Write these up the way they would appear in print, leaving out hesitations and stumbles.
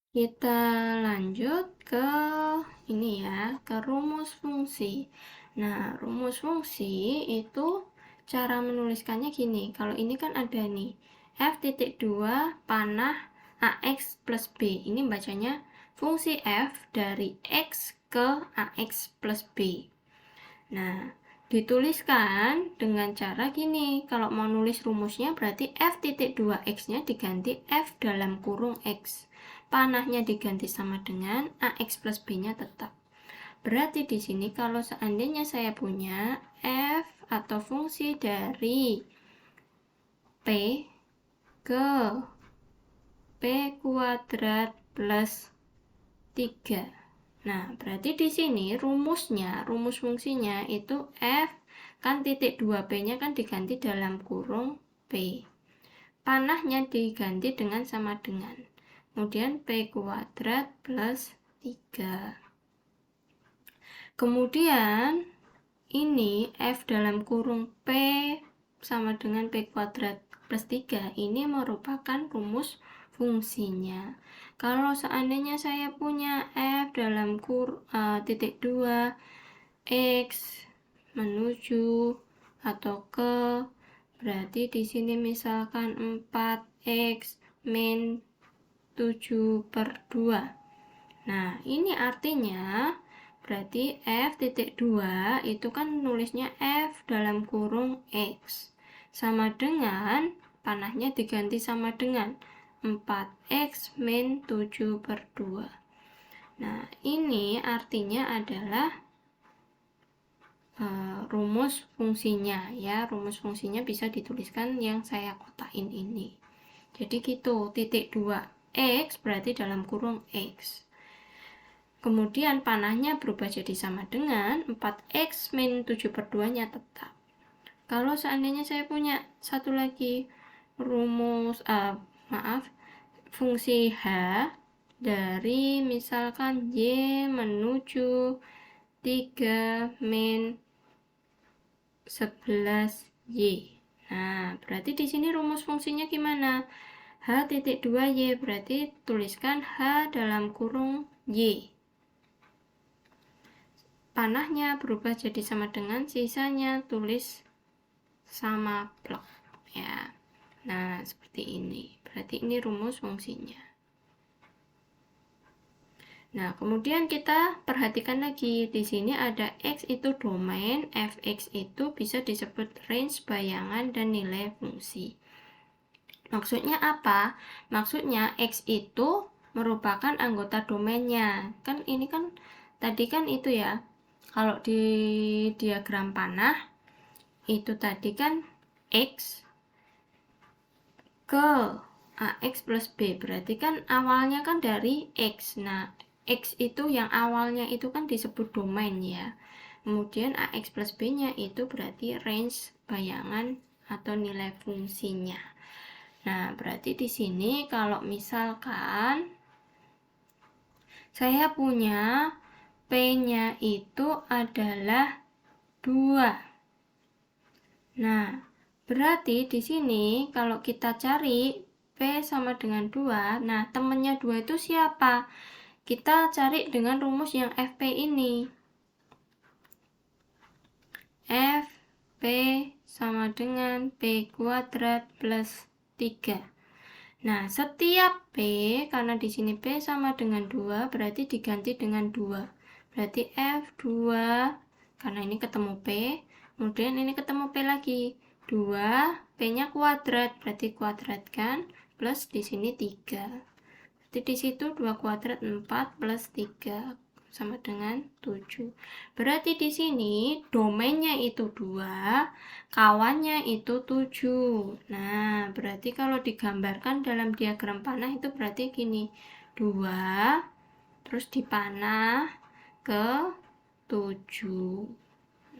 Kita lanjut ke ini ya, ke rumus fungsi. Nah, rumus fungsi itu cara menuliskannya gini. Kalau ini kan ada nih, f.2 panah ax plus b. Ini bacanya fungsi f dari x ke ax plus b. Nah, dituliskan dengan cara gini. Kalau mau nulis rumusnya berarti f.2x-nya diganti f dalam kurung x. Panahnya diganti sama dengan ax plus b-nya tetap. Berarti di sini kalau seandainya saya punya f atau fungsi dari p ke p kuadrat plus 3. Nah, berarti di sini rumus fungsinya itu f kan titik 2p-nya kan diganti dalam kurung p. Panahnya diganti dengan sama dengan. Kemudian p kuadrat plus 3. Kemudian ini f dalam kurung p sama dengan p kuadrat plus 3 ini merupakan rumus fungsinya. Kalau seandainya saya punya f dalam titik 2 x menuju atau ke, berarti di sini misalkan 4x min 7/2. Nah, ini artinya berarti f.2 itu kan nulisnya f dalam kurung x sama dengan panahnya diganti sama dengan 4x min 7/2. Nah, ini artinya adalah rumus fungsinya ya. Rumus fungsinya bisa dituliskan yang saya kotakin ini. Jadi gitu, titik 2x berarti dalam kurung x. Kemudian panahnya berubah jadi sama dengan 4x min 7/2-nya tetap. Kalau seandainya saya punya satu lagi fungsi h dari misalkan y menuju 3 min 11y. Nah, berarti di sini rumus fungsinya gimana? h.2y berarti tuliskan h dalam kurung y. Panahnya berubah jadi sama dengan sisanya tulis sama plek ya. Nah, seperti ini. Berarti ini rumus fungsinya. Nah, kemudian kita perhatikan lagi di sini ada x itu domain, fx itu bisa disebut range bayangan dan nilai fungsi. Maksudnya apa? Maksudnya x itu merupakan anggota domainnya. Kan ini kan tadi kan itu ya. Kalau di diagram panah itu tadi kan x ke ax plus b, berarti kan awalnya kan dari x. Nah, x itu yang awalnya itu kan disebut domain ya. Kemudian ax plus b-nya itu berarti range bayangan atau nilai fungsinya. Nah, berarti di sini kalau misalkan saya punya p-nya itu adalah 2. Nah, berarti di sini kalau kita cari P sama dengan 2, nah temennya 2 itu siapa? Kita cari dengan rumus yang FP ini. FP sama dengan P kuadrat plus 3. Nah, setiap P, karena di sini P sama dengan 2, berarti diganti dengan 2. Berarti F2, karena ini ketemu P, kemudian ini ketemu P lagi. 2, P-nya kuadrat, berarti kuadratkan, plus di sini 3. Berarti di situ 2 kuadrat 4 plus 3 sama dengan 7. Berarti di sini domainnya itu 2, kawannya itu 7. Nah, berarti kalau digambarkan dalam diagram panah itu berarti gini. 2 terus dipanah ke 7.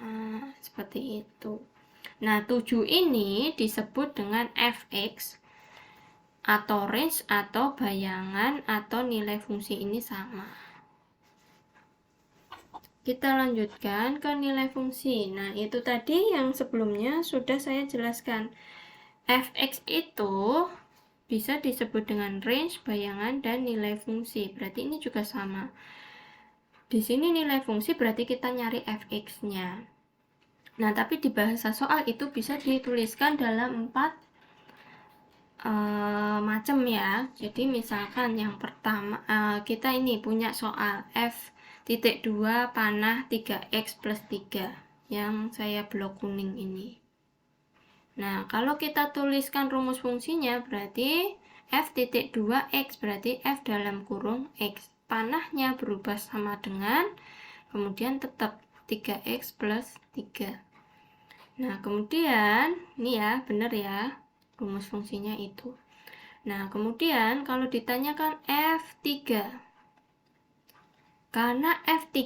Nah, seperti itu. Nah, 7 ini disebut dengan fx atau range atau bayangan atau nilai fungsi ini sama. Kita lanjutkan ke nilai fungsi. Nah, itu tadi yang sebelumnya sudah saya jelaskan. Fx itu bisa disebut dengan range, bayangan, dan nilai fungsi. Berarti ini juga sama. Di sini nilai fungsi berarti kita nyari fx-nya. Nah, tapi di bahasa soal itu bisa dituliskan dalam 4 macam ya. Jadi misalkan yang pertama kita ini punya soal f.2 panah 3x plus 3 yang saya blok kuning ini. Nah, kalau kita tuliskan rumus fungsinya berarti f.2x berarti f dalam kurung x. Panahnya berubah sama dengan kemudian tetap 3x plus 3. Nah, kemudian ini ya, benar ya rumus fungsinya itu. Nah, kemudian kalau ditanyakan F3. Karena F3,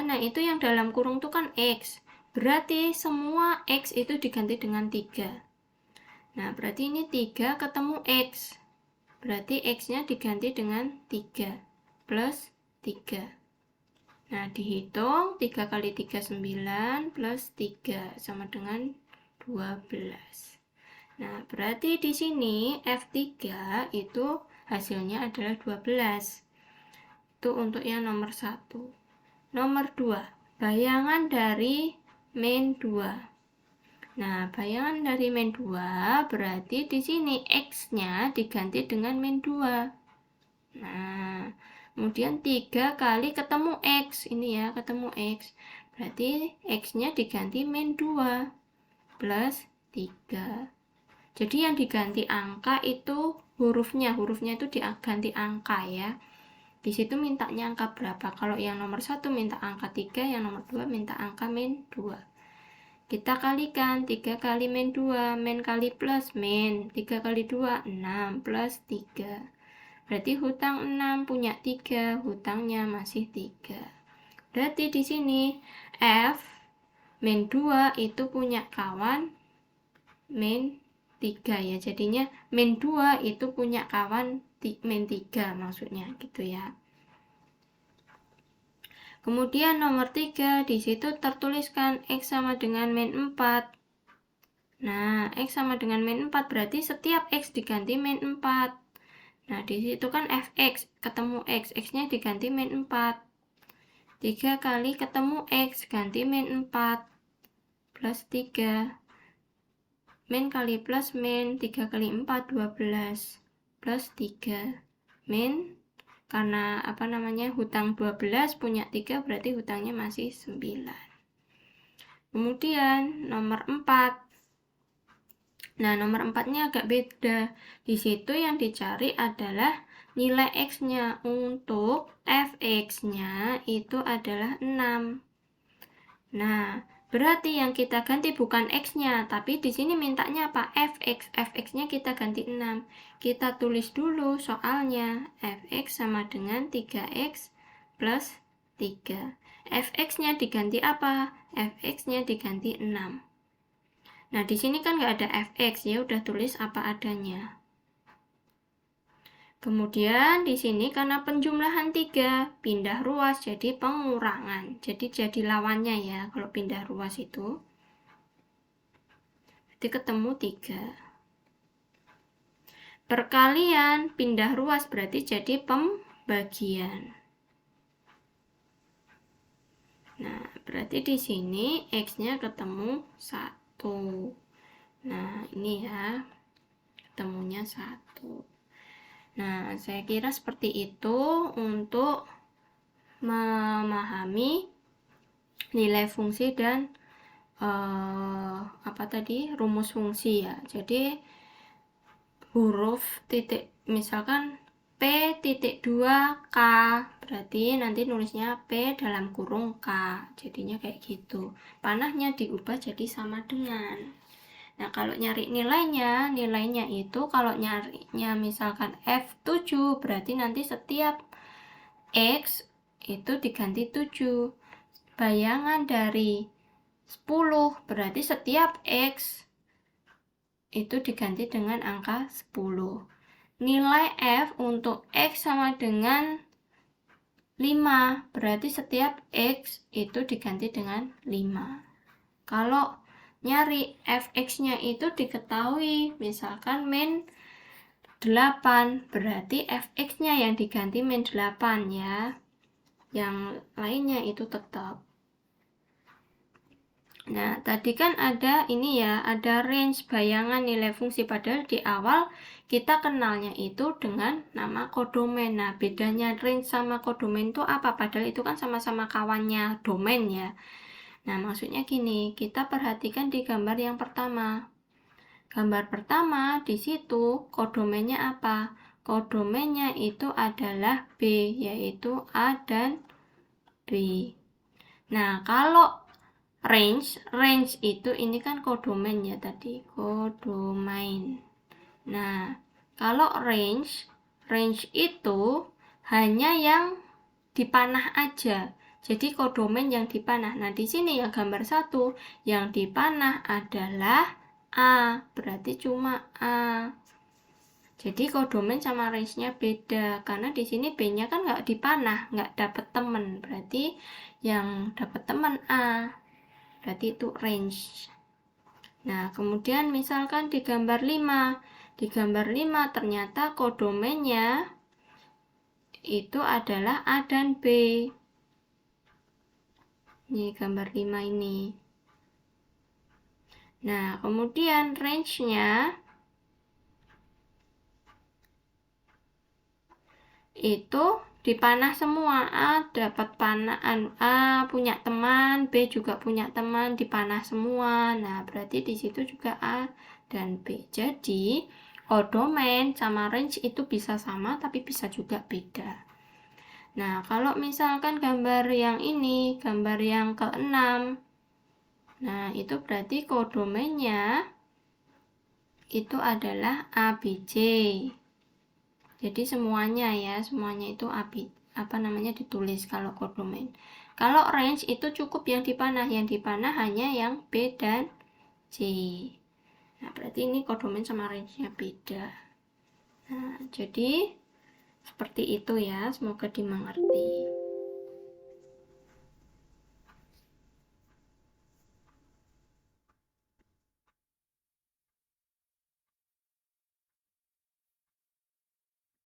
nah itu yang dalam kurung itu kan X. Berarti semua X itu diganti dengan 3. Nah, berarti ini 3 ketemu X. Berarti X-nya diganti dengan 3 plus 3. Nah, dihitung 3 kali 3, 9 plus 3 sama dengan 12. Nah, berarti di sini F3 itu hasilnya adalah 12. Itu untuk yang nomor 1. Nomor 2, bayangan dari min 2. Nah, bayangan dari min 2 berarti di sini X-nya diganti dengan min 2. Nah, kemudian 3 kali ketemu X. Ini ya, ketemu X. Berarti X-nya diganti min 2 plus 3. Jadi yang diganti angka itu hurufnya itu diganti angka ya. Di situ mintanya angka berapa? Kalau yang nomor 1 minta angka 3, yang nomor 2 minta angka min 2. Kita kalikan 3 kali min 2, min kali plus min, 3 kali 2 6 plus 3. Berarti hutang 6 punya 3, hutangnya masih 3. Berarti di sini F min 2 itu punya kawan min 3 ya, jadinya min 2 itu punya kawan min 3 maksudnya gitu ya. Kemudian nomor 3 di situ tertuliskan X sama dengan min 4. Nah, X sama dengan min 4 berarti setiap X diganti min 4. Nah, di situ kan fx ketemu X, X-nya diganti min 4. 3 kali ketemu X ganti min 4 plus 3. Min kali plus min, 3 kali 4, 12 plus 3. Min, karena hutang 12 punya 3 berarti hutangnya masih 9. Kemudian nomor 4. Nah, nomor 4-nya agak beda. Di situ yang dicari adalah nilai X-nya. Untuk fx-nya itu adalah 6. Nah, berarti yang kita ganti bukan X-nya, tapi di sini mintanya apa? Fx. Fx-nya kita ganti 6. Kita tulis dulu soalnya. Fx sama dengan 3x plus 3. Fx-nya diganti apa? Fx-nya diganti 6. Nah, di sini kan nggak ada fx, ya udah tulis apa adanya. Kemudian di sini karena penjumlahan 3, pindah ruas jadi pengurangan. Jadi lawannya ya kalau pindah ruas itu. Jadi ketemu 3. Perkalian pindah ruas berarti jadi pembagian. Nah, berarti di sini X-nya ketemu 1. Nah, ini ya. Ketemunya 1. Nah, saya kira seperti itu untuk memahami nilai fungsi dan rumus fungsi ya. Jadi huruf titik, misalkan P.2K, berarti nanti nulisnya P dalam kurung K, jadinya kayak gitu. Panahnya diubah jadi sama dengan. Nah, kalau nyari nilainya itu kalau nyarinya misalkan F7 berarti nanti setiap X itu diganti 7. Bayangan dari 10 berarti setiap X itu diganti dengan angka 10. Nilai F untuk X sama dengan 5 berarti setiap X itu diganti dengan 5. Kalau nyari fx-nya itu diketahui, misalkan min 8, berarti fx-nya yang diganti min 8 ya. Yang lainnya itu tetap. Nah, tadi kan ada ini ya, ada range bayangan nilai fungsi, padahal di awal kita kenalnya itu dengan nama kodomain. Nah, bedanya range sama kodomain itu apa? Padahal itu kan sama-sama kawannya domain ya. Nah, maksudnya gini, kita perhatikan di gambar yang pertama. Gambar pertama, di situ kodomainnya apa? Kodomainnya itu adalah B, yaitu A dan B. Nah, kalau range itu ini kan kodomain ya tadi, kodomain. Nah, kalau range itu hanya yang dipanah aja. Jadi kodomain yang dipanah. Nah, di sini yang gambar 1 yang dipanah adalah A, berarti cuma A. Jadi kodomain sama range-nya beda, karena di sini B-nya kan nggak dipanah, nggak dapet temen, berarti yang dapet temen A, berarti itu range. Nah, kemudian misalkan di gambar 5, ternyata kodomainnya itu adalah A dan B. Ini gambar 5 ini. Nah, kemudian range-nya itu dipanah semua. A dapat panahan, A punya teman, B juga punya teman, dipanah semua. Nah, berarti di situ juga A dan B. Jadi, kodomain sama range itu bisa sama, tapi bisa juga beda. Nah, kalau misalkan gambar yang ini, gambar yang ke-6, nah, itu berarti kodomainnya itu adalah ABJ. Jadi semuanya ya, semuanya itu ditulis kalau kodomain. Kalau range itu cukup yang dipanah hanya yang B dan C. Nah, berarti ini kodomain sama range-nya beda. Nah, jadi seperti itu ya, semoga dimengerti.